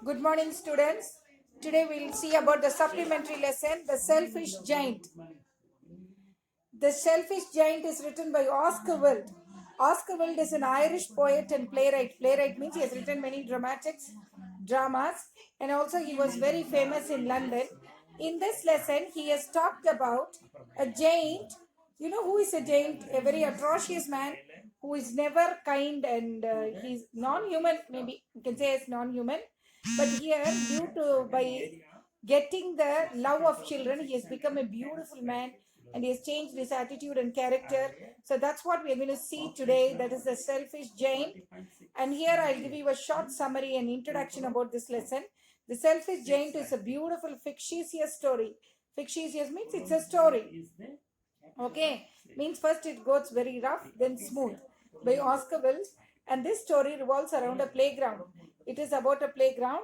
Good morning, students. Today we'll see about the supplementary lesson, The Selfish Giant. The Selfish Giant is written by Oscar Wilde. Oscar Wilde is an Irish poet and playwright. Playwright means he has written many dramas, and also he was very famous in London. In this lesson, he has talked about a giant. You know who is a giant? A very atrocious man who is never kind and he's non-human. Maybe you can say it's non-human. But here, due to by getting the love of children, he has become a beautiful man and he has changed his attitude and character. So that's what we're going to see today. That is the selfish giant. And here I'll give you a short summary and introduction about this lesson. The selfish giant is a beautiful fictitious story. Fictitious means it's a story. Okay, means first it goes very rough, then smooth by Oscar Wilde. And this story revolves around a playground. It is about a playground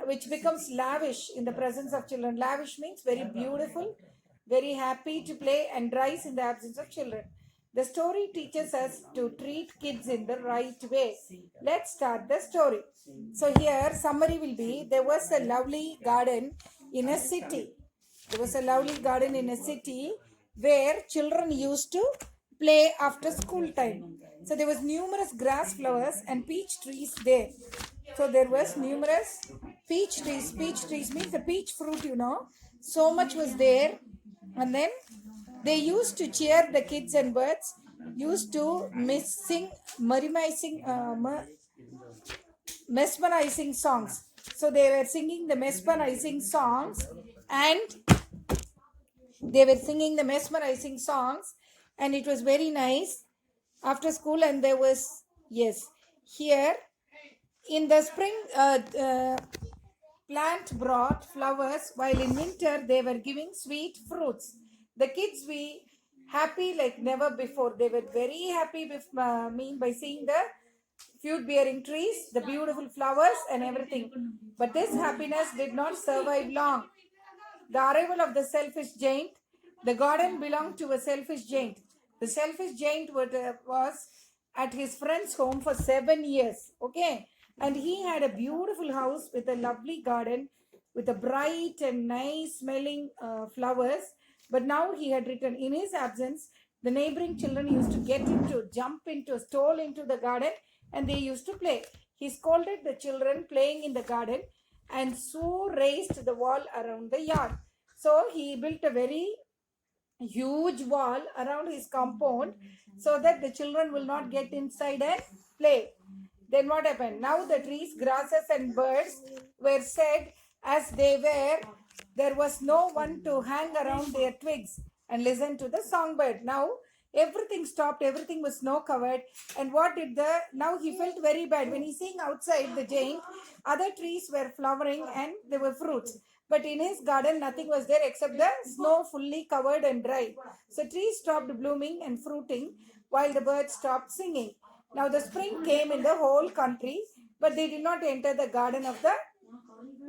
which becomes lavish in the presence of children. Lavish means very beautiful, very happy to play, and dries in the absence of children. The story teaches us to treat kids in the right way. Let's start the story. So here summary will be, there was a lovely garden in a city. There was a lovely garden in a city where children used to play after school time. So there was numerous grass flowers and peach trees there. So there was numerous peach trees. Peach trees means the peach fruit, So much was there. And then they used to cheer the kids and birds, used to sing mesmerizing songs. So they were singing the mesmerizing songs and it was very nice after school. And there was, yes, here in the spring, plant brought flowers, while in winter they were giving sweet fruits. The kids were happy like never before. They were very happy by seeing the fruit bearing trees, the beautiful flowers, and everything. But this happiness did not survive long. The arrival of the selfish giant. The garden belonged to a selfish giant. The selfish giant was at his friend's home for 7 years. Okay. And he had a beautiful house with a lovely garden with a bright and nice smelling flowers. But now he had written, in his absence, the neighboring children used to stole into the garden, and they used to play. He scolded the children playing in the garden and so raised the wall around the yard. So he built a very huge wall around his compound so that the children will not get inside and play. Then what happened? Now the trees, grasses, and birds were said as they were. There was no one to hang around their twigs and listen to the songbird. Now everything stopped, everything was snow covered. And now he felt very bad when he's seeing outside the giant. Other trees were flowering and there were fruits. But in his garden, nothing was there except the snow fully covered and dry. So trees stopped blooming and fruiting while the birds stopped singing. Now the spring came in the whole country, but they did not enter the garden of the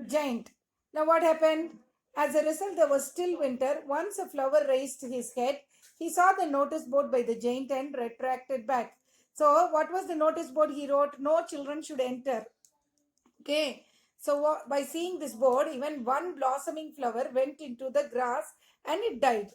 giant. Now what happened? As a result, there was still winter. Once a flower raised his head, he saw the notice board by the giant and retracted back. So what was the notice board he wrote? No children should enter. Okay. So by seeing this board, even one blossoming flower went into the grass and it died.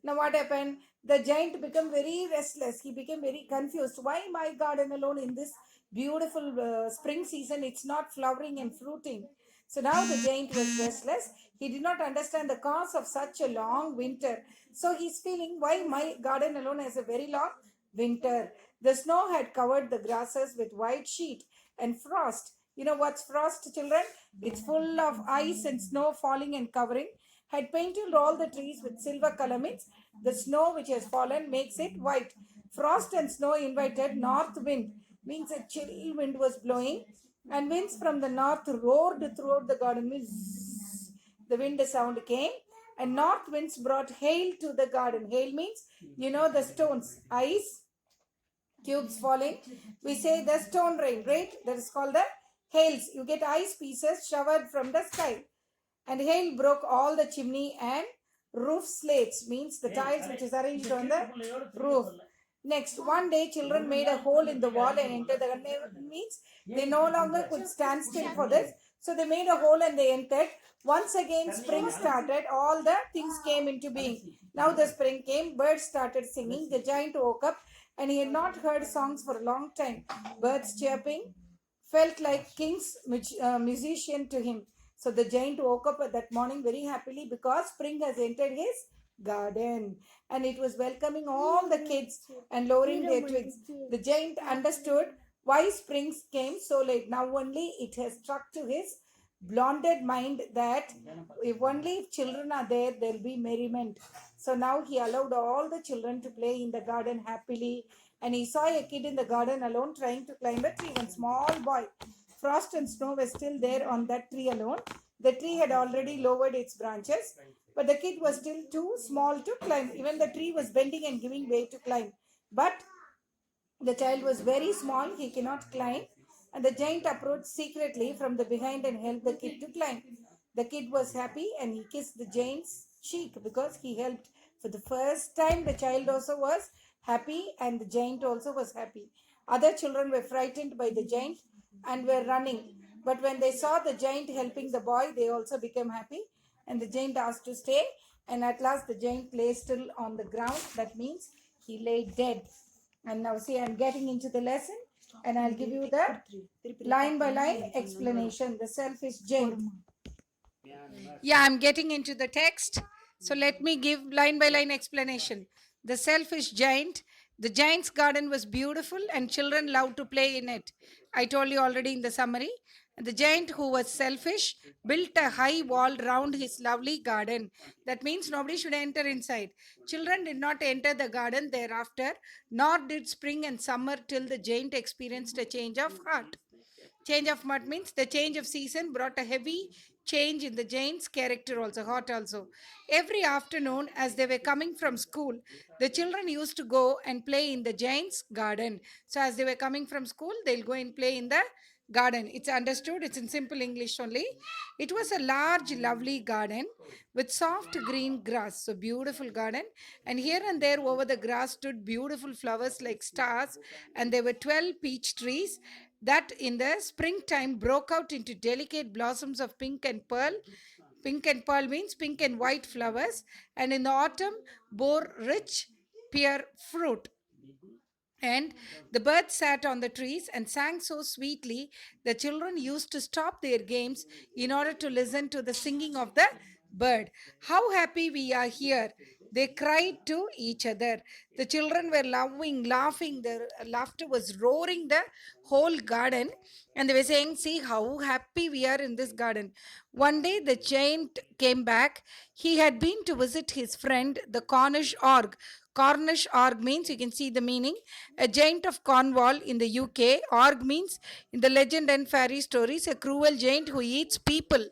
Now what happened? The giant became very restless. He became very confused. Why my garden alone in this beautiful spring season? It's not flowering and fruiting. So now the giant was restless. He did not understand the cause of such a long winter. So he's feeling, why my garden alone has a very long winter? The snow had covered the grasses with white sheet, and frost. You know what's frost, children? It's full of ice and snow falling and covering. Had painted all the trees with silver color, means the snow which has fallen makes it white. Frost and snow invited north wind, means a chill wind was blowing, and winds from the north roared throughout the garden, means the wind sound came, and north winds brought hail to the garden. Hail means, the stones, ice cubes falling. We say the stone rain, right? That is called the hails. You get ice pieces showered from the sky. And hail broke all the chimney and roof slates, means the tiles which is arranged on the roof. Next, one day children made a hole in the wall and entered the garden, means they no longer could stand still for this. So they made a hole and they entered. Once again, spring started. All the things came into being. Now the spring came. Birds started singing. The giant woke up and he had not heard songs for a long time. Birds chirping felt like king's musician to him. So the giant woke up that morning very happily because spring has entered his garden and it was welcoming all the kids and lowering their twigs. The giant understood why springs came so late. Now only it has struck to his blonded mind that if children are there, there'll be merriment. So now he allowed all the children to play in the garden happily. And he saw a kid in the garden alone trying to climb a tree. One small boy. Frost and snow were still there on that tree alone. The tree had already lowered its branches, but the kid was still too small to climb. Even the tree was bending and giving way to climb. But the child was very small, he cannot climb, and the giant approached secretly from the behind and helped the kid to climb. The kid was happy and he kissed the giant's cheek because he helped. For the first time, the child also was happy and the giant also was happy. Other children were frightened by the giant and were running. But when they saw the giant helping the boy, they also became happy and the giant asked to stay. And at last, the giant lay still on the ground. That means he lay dead. And now see, I'm getting into the lesson and I'll give you the line by line explanation. The selfish giant. Yeah, I'm getting into the text. So let me give line by line explanation. The selfish giant. The giant's garden was beautiful and children loved to play in it. I told you already in the summary. The giant, who was selfish, built a high wall round his lovely garden. That means nobody should enter inside. Children did not enter the garden thereafter, nor did spring and summer till the giant experienced a change of heart. Change of heart means the change of season brought a heavy change in the giant's character also, heart also. Every afternoon, as they were coming from school, the children used to go and play in the giant's garden. So as they were coming from school, they'll go and play in the garden. It's understood, it's in simple English only. It was a large, lovely garden with soft green grass. So beautiful garden. And here and there over the grass stood beautiful flowers like stars. And there were 12 peach trees that in the springtime broke out into delicate blossoms of pink and pearl. Pink and pearl means pink and white flowers, and in the autumn bore rich pear fruit. And the birds sat on the trees and sang so sweetly, the children used to stop their games in order to listen to the singing of the bird. How happy we are here! They cried to each other. The children were laughing. Their laughter was roaring the whole garden. And they were saying, see how happy we are in this garden. One day the giant came back. He had been to visit his friend, the Cornish org. Cornish org means, you can see the meaning, a giant of Cornwall in the UK. Org means, in the legend and fairy stories, a cruel giant who eats people.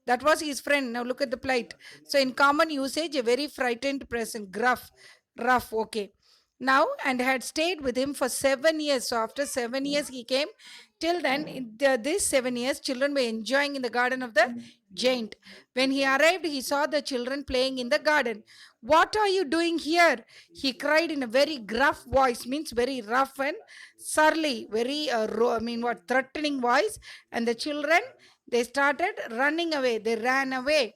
That was his friend. Now look at the plight. So in common usage, a very frightened person, gruff, rough, okay. Now, and had stayed with him for 7 years. So after 7 years he came. Till then, in these 7 years, children were enjoying in the garden of the giant. When he arrived, he saw the children playing in the garden. What are you doing here? He cried in a very gruff voice, means very rough and surly, very, threatening voice. And the children, they started running away. They ran away.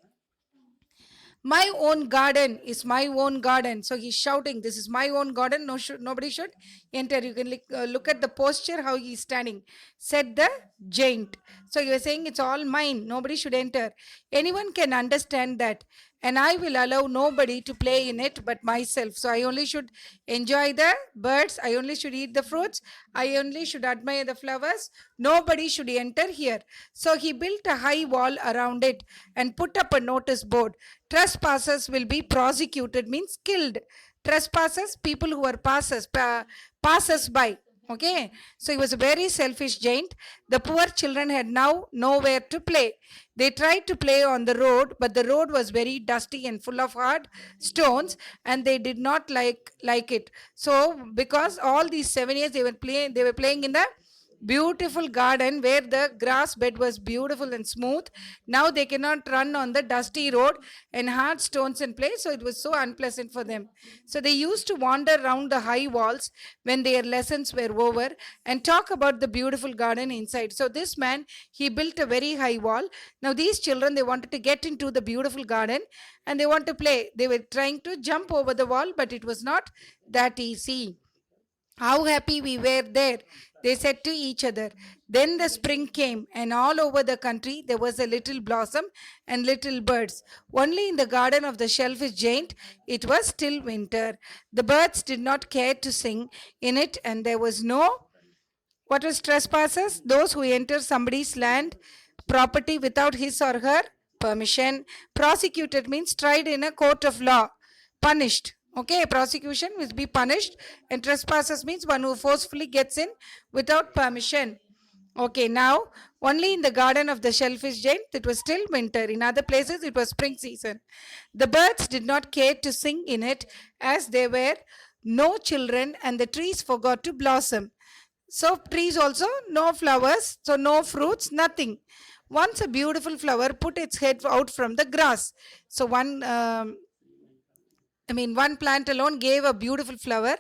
My own garden is my own garden. So he's shouting, this is my own garden. Nobody should enter. You can look at the posture, how he's standing. Said the giant. So you're saying it's all mine. Nobody should enter. Anyone can understand that. And I will allow nobody to play in it but myself. So I only should enjoy the birds. I only should eat the fruits. I only should admire the flowers. Nobody should enter here. So he built a high wall around it and put up a notice board. Trespassers will be prosecuted, means killed. Trespassers, people who are passers by. Okay, so he was a very selfish giant. The poor children had now nowhere to play. They tried to play on the road, but the road was very dusty and full of hard stones, and they did not like it. So because all these 7 years they were playing in the beautiful garden where the grass bed was beautiful and smooth. Now they cannot run on the dusty road and hard stones in place, so it was so unpleasant for them. So they used to wander around the high walls when their lessons were over and talk about the beautiful garden inside. So this man, he built a very high wall. Now these children, they wanted to get into the beautiful garden and they want to play. They were trying to jump over the wall, but it was not that easy. How happy we were there, they said to each other. Then the spring came, and all over the country there was a little blossom and little birds. Only in the garden of the shellfish giant it was still winter. The birds did not care to sing in it, and there was no what was trespassers? Those who enter somebody's land, property without his or her permission. Prosecuted means tried in a court of law, punished. Okay, prosecution will be punished, and trespassers means one who forcefully gets in without permission. Okay, now only in the garden of the shellfish giant it was still winter. In other places it was spring season. The birds did not care to sing in it as there were no children and the trees forgot to blossom. So trees also no flowers, so no fruits, nothing. Once a beautiful flower put its head out from the grass. So one plant alone gave a beautiful flower,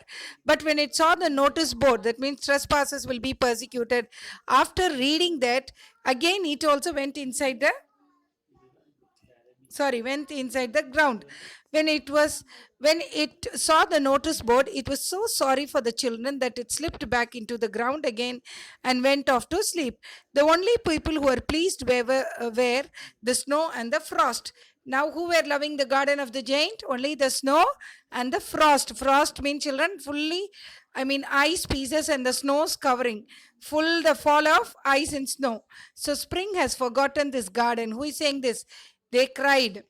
but when it saw the notice board, that means trespassers will be persecuted. After reading that, again it also went inside the went inside the ground. When it saw the notice board, it was so sorry for the children that it slipped back into the ground again and went off to sleep. The only people who were pleased were the snow and the frost. Now who were loving the garden of the giant? Only the snow and the frost. Frost means children fully, ice pieces and the snows covering full the fall of ice and snow. So spring has forgotten this garden. Who is saying this? They cried.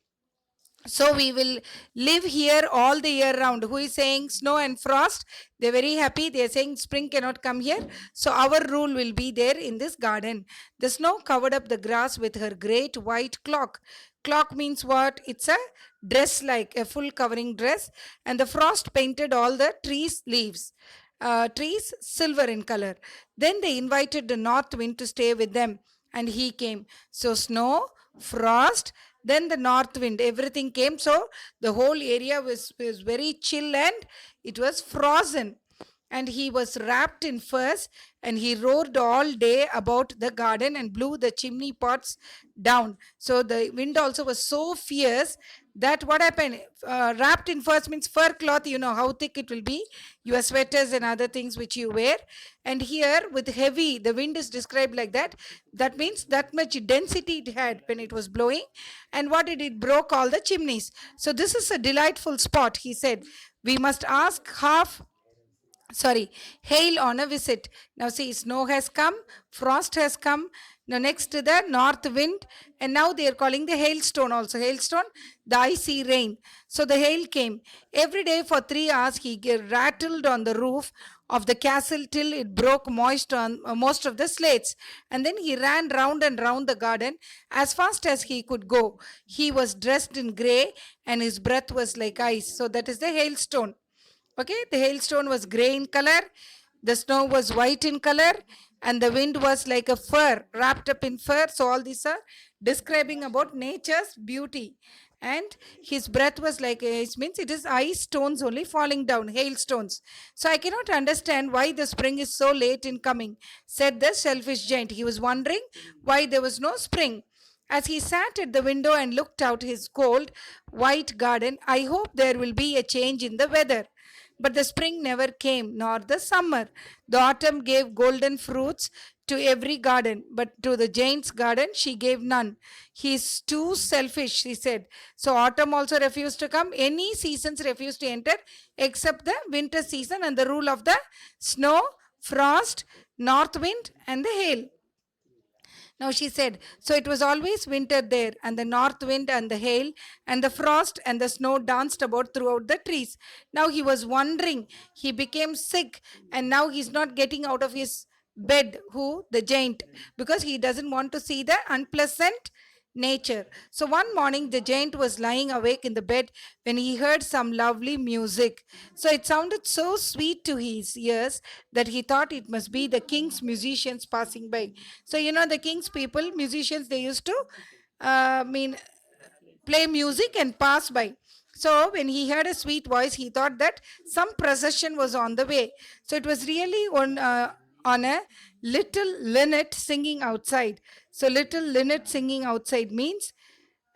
So we will live here all the year round. Who is saying snow and frost? They're very happy. They're saying spring cannot come here. So our rule will be there in this garden. The snow covered up the grass with her great white cloak. Cloak means what? It's a dress, like a full covering dress. And the frost painted all the trees' leaves. Trees silver in color. Then they invited the north wind to stay with them, and he came. So snow, frost, then the north wind, everything came. So the whole area was very chill and it was frozen. And he was wrapped in furs, and he roared all day about the garden and blew the chimney pots down. So the wind also was so fierce that what happened? Wrapped in furs means fur cloth, you know how thick it will be, your sweaters and other things which you wear. And here with heavy, the wind is described like that. That means that much density it had when it was blowing. And what did it? Broke all the chimneys. So this is a delightful spot, he said. We must ask hail on a visit. Now see, snow has come, frost has come. Now next to the north wind, and now they are calling the hailstone also. Hailstone, the icy rain. So the hail came. Every day for 3 hours he rattled on the roof of the castle till it broke most of the slates. And then he ran round and round the garden as fast as he could go. He was dressed in grey and his breath was like ice. So that is the hailstone. Okay, the hailstone was grey in color, the snow was white in color, and the wind was like a fur, wrapped up in fur. So all these are describing about nature's beauty. And his breath was like, it means it is ice stones only falling down, hailstones. So I cannot understand why the spring is so late in coming, said the shellfish giant. He was wondering why there was no spring. As he sat at the window and looked out his cold, white garden, I hope there will be a change in the weather. But the spring never came, nor the summer. The autumn gave golden fruits to every garden, but to the giant's garden she gave none. He is too selfish, he said. So autumn also refused to come. Any seasons refused to enter except the winter season and the rule of the snow, frost, north wind, and the hail. Now she said, so it was always winter there, and the north wind and the hail and the frost and the snow danced about throughout the trees. Now he was wondering, he became sick, and now he's not getting out of his bed. Who? The giant, because he doesn't want to see the unpleasant nature. So one morning, the giant was lying awake in the bed when he heard some lovely music. So it sounded so sweet to his ears that he thought it must be the king's musicians passing by. So, the king's people, musicians, they used to play music and pass by. So when he heard a sweet voice, he thought that some procession was on the way. So it was really on a little linnet singing outside. So little linnet singing outside means,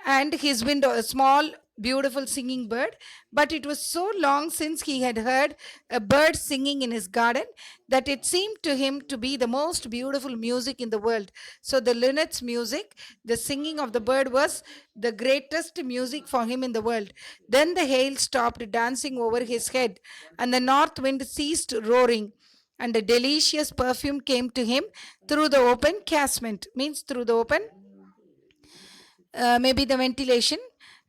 and his window, a small beautiful singing bird. But it was so long since he had heard a bird singing in his garden that it seemed to him to be the most beautiful music in the world. So the linnet's music, the singing of the bird, was the greatest music for him in the world. Then the hail stopped dancing over his head, and the north wind ceased roaring, and a delicious perfume came to him through the open casement, means through the open, maybe the ventilation.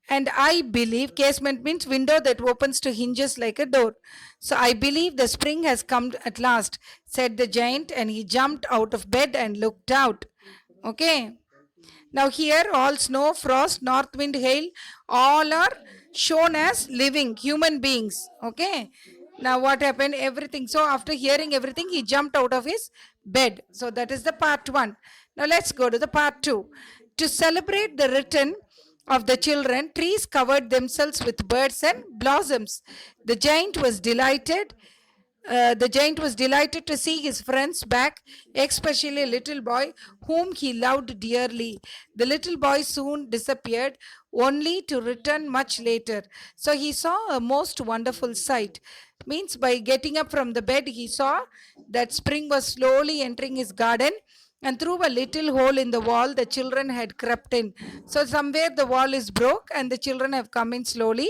And I believe, casement means window that opens to hinges like a door. So I believe the spring has come at last, said the giant, and he jumped out of bed and looked out. Okay. Now here all snow, frost, north wind, hail, all are shown as living human beings. Okay. Now what happened? Everything. So after hearing everything, he jumped out of his bed. So that is the part one. Now let's go to the part two. To celebrate the return of the children, trees covered themselves with birds and blossoms. The giant was delighted. To see his friends back, especially a little boy whom he loved dearly. The little boy soon disappeared, only to return much later. So he saw a most wonderful sight. Means by getting up from the bed, he saw that spring was slowly entering his garden, and through a little hole in the wall, the children had crept in. So somewhere the wall is broke, and the children have come in slowly.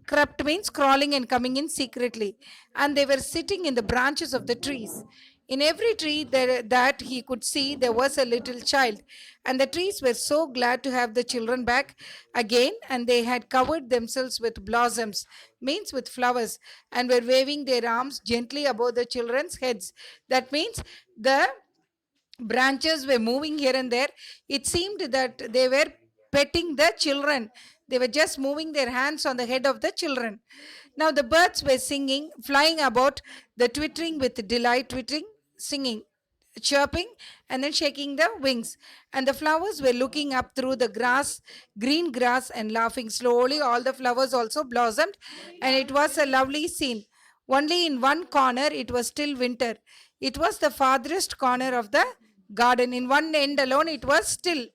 Crept means crawling and coming in secretly. And they were sitting in the branches of the trees. In every tree that he could see, there was a little child. And the trees were so glad to have the children back again, and they had covered themselves with blossoms, means with flowers, and were waving their arms gently above the children's heads. That means the branches were moving here and there. It seemed that they were petting the children. They were just moving their hands on the head of the children. Now the birds were singing, flying about, the twittering with delight, twittering, singing, chirping, and then shaking the wings. And the flowers were looking up through the grass, green grass, and laughing slowly. All the flowers also blossomed, and it was a lovely scene. Only in one corner it was still winter. It was the farthest corner of the garden. In one end alone it was still,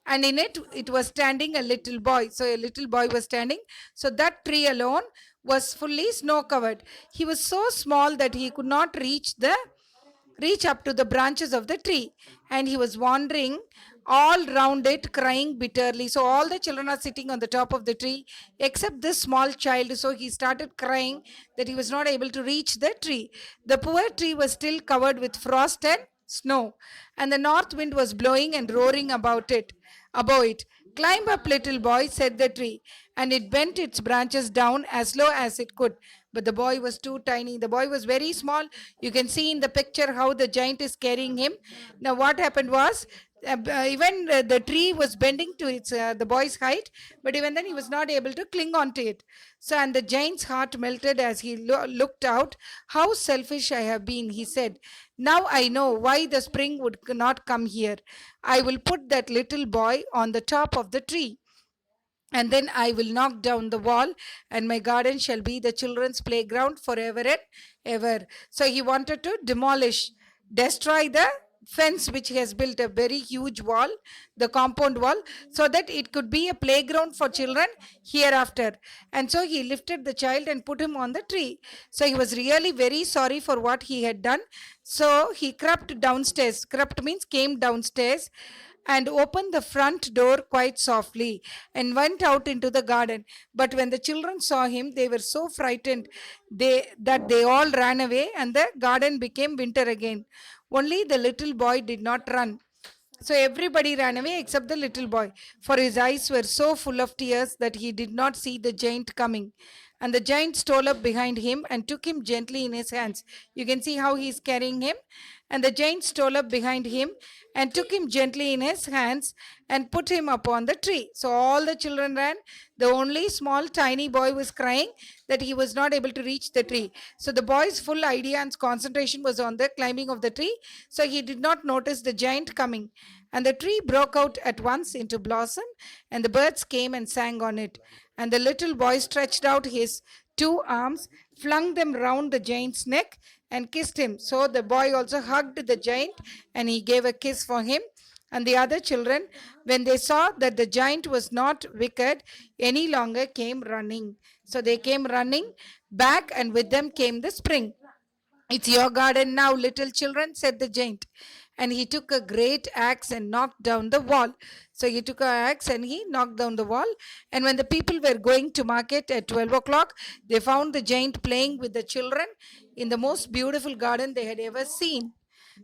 and in it was standing a little boy. So a little boy was standing. So that tree alone was fully snow covered. He was so small that he could not reach up to the branches of the tree, and he was wandering all round it, crying bitterly. So all the children are sitting on the top of the tree except this small child. So he started crying that he was not able to reach the tree. The poor tree was still covered with frost and snow, and the north wind was blowing and roaring above it. Climb up, little boy, said the tree, and it bent its branches down as low as it could. But the boy was too tiny. The boy was very small. You can see in the picture how the giant is carrying him. Now, what happened was, even the tree was bending to its the boy's height, but even then he was not able to cling onto it. So, and the giant's heart melted as he looked out. How selfish I have been, he said. Now I know why the spring would not come here. I will put that little boy on the top of the tree, and then I will knock down the wall, and my garden shall be the children's playground forever and ever. So he wanted to destroy the fence which he has built, a very huge wall, the compound wall, so that it could be a playground for children hereafter. And so he lifted the child and put him on the tree. So he was really very sorry for what he had done. So he crept downstairs. Crept means came downstairs, and opened the front door quite softly and went out into the garden. But when the children saw him, they were so frightened that they all ran away, and the garden became winter again. Only the little boy did not run. So everybody ran away except the little boy, for his eyes were so full of tears that he did not see the giant coming. And the giant stole up behind him and took him gently in his hands. You can see how he's carrying him. And the giant stole up behind him and took him gently in his hands and put him upon the tree. So all the children ran. The only small tiny boy was crying that he was not able to reach the tree. So the boy's full idea and concentration was on the climbing of the tree. So he did not notice the giant coming. And the tree broke out at once into blossom, and the birds came and sang on it. And the little boy stretched out his two arms, flung them round the giant's neck, and kissed him. So the boy also hugged the giant and he gave a kiss for him. And the other children, when they saw that the giant was not wicked any longer, came running. So they came running back, and with them came the spring. It's your garden now, little children, said the giant. And he took a great axe and knocked down the wall. So he took an axe and he knocked down the wall. And when the people were going to market at 12 o'clock, they found the giant playing with the children in the most beautiful garden they had ever seen.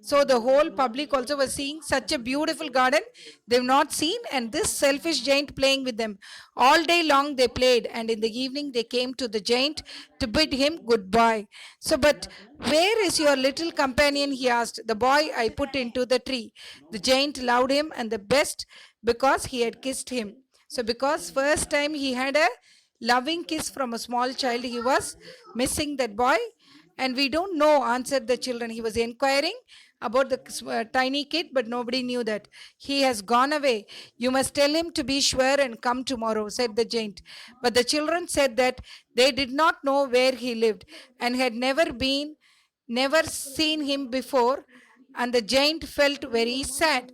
So the whole public also was seeing such a beautiful garden they've not seen, and this selfish giant playing with them. All day long they played, and in the evening they came to the giant to bid him goodbye. So, but where is your little companion? He asked. The boy I put into the tree. The giant loved him and the best because he had kissed him. So, because first time he had a loving kiss from a small child, he was missing that boy. And we don't know, answered the children. He was inquiring about the tiny kid, but nobody knew that. He has gone away. You must tell him to be sure and come tomorrow, said the giant. But the children said that they did not know where he lived and had never seen him before, and the giant felt very sad.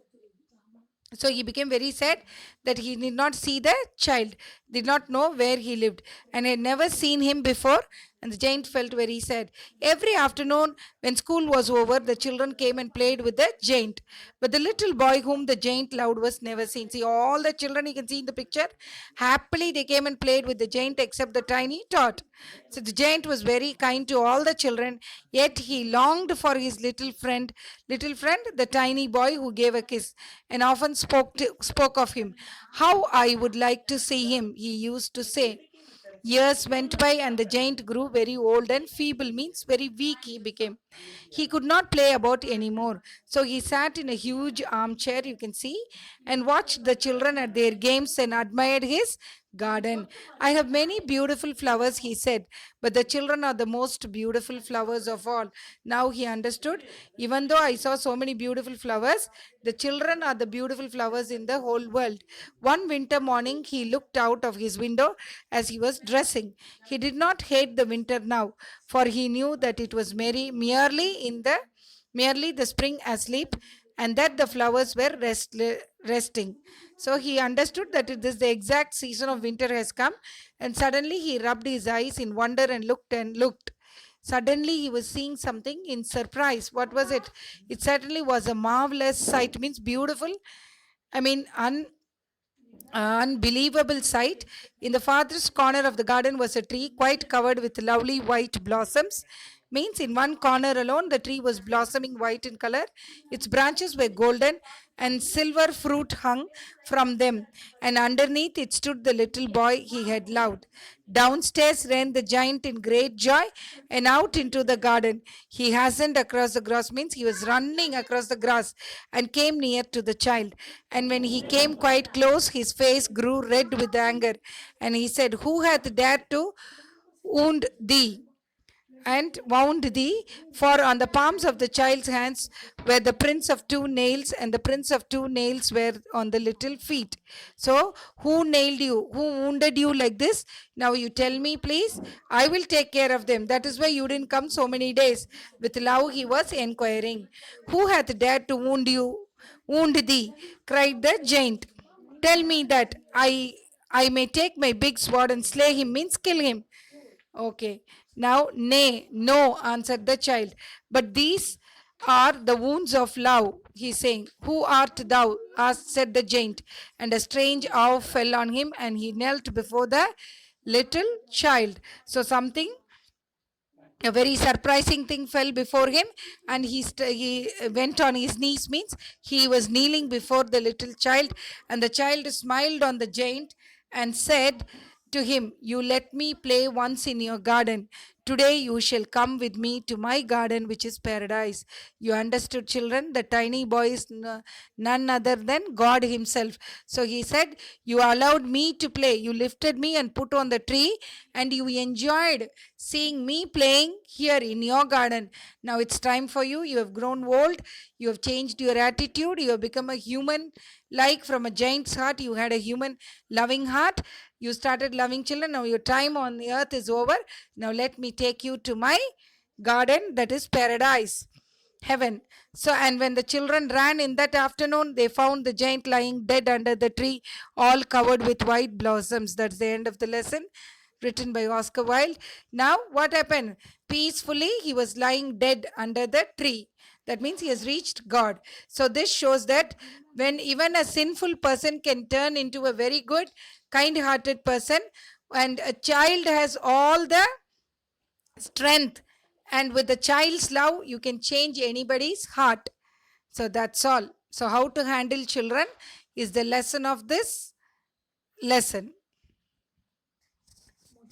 So he became very sad that he did not see the child, did not know where he lived, and had never seen him before. And the giant felt very sad. Every afternoon, when school was over, the children came and played with the giant. But the little boy whom the giant loved was never seen. See, all the children you can see in the picture, happily they came and played with the giant except the tiny tot. So the giant was very kind to all the children, yet he longed for his little friend, the tiny boy who gave a kiss, and often spoke of him. How I would like to see him, he used to say. Years went by and the giant grew very old and feeble, means very weak he became. He could not play about anymore. So he sat in a huge armchair, you can see, and watched the children at their games and admired his garden. I have many beautiful flowers, he said, but the children are the most beautiful flowers of all. Now he understood, even though I saw so many beautiful flowers, the children are the beautiful flowers in the whole world. One winter morning, he looked out of his window as he was dressing. He did not hate the winter now, for he knew that it was merely the spring asleep, and that the flowers were resting. So he understood that it is the exact season of winter has come, and suddenly he rubbed his eyes in wonder and looked and looked. Suddenly he was seeing something in surprise. What was it? It certainly was a marvelous sight, means beautiful. I mean, unbelievable sight. In the farthest corner of the garden was a tree quite covered with lovely white blossoms. Means in one corner alone the tree was blossoming white in color. Its branches were golden and silver fruit hung from them, and underneath it stood the little boy he had loved. Downstairs ran the giant in great joy and out into the garden. He hastened across the grass, means he was running across the grass, and came near to the child. And when he came quite close, his face grew red with anger, and he said, Who hath dared to wound thee? And wound thee, for on the palms of the child's hands were the prints of two nails, and the prints of two nails were on the little feet. So, who nailed you? Who wounded you like this? Now you tell me, please. I will take care of them. That is why you didn't come so many days. With love, he was inquiring. Who hath dared to wound thee? Cried the giant. Tell me that I may take my big sword and slay him, means kill him. Okay. Now, nay, no, answered the child. But these are the wounds of love, he saying. Who art thou? asked, said the giant. And a strange awe fell on him, and he knelt before the little child. So something, a very surprising thing fell before him, and he went on his knees, means he was kneeling before the little child, and the child smiled on the giant and said, to him, "You let me play once in your garden. Today you shall come with me to my garden, which is paradise." You understood, children? The tiny boy is none other than God Himself. So He said, "You allowed me to play. You lifted me and put on the tree, and you enjoyed seeing me playing here in your garden. Now it's time for you. You have grown old. You have changed your attitude. You have become a human. Like from a giant's heart, you had a human loving heart. You started loving children. Now your time on the earth is over. Now let me take you to my garden, that is paradise, heaven." So, and when the children ran in that afternoon, they found the giant lying dead under the tree, all covered with white blossoms. That's the end of the lesson, written by Oscar Wilde. Now, what happened? Peacefully, he was lying dead under the tree. That means he has reached God. So, this shows that when even a sinful person can turn into a very good, kind hearted person, and a child has all the strength, and with the child's love you can change anybody's heart. So that's all. So how to handle children is the lesson of this lesson.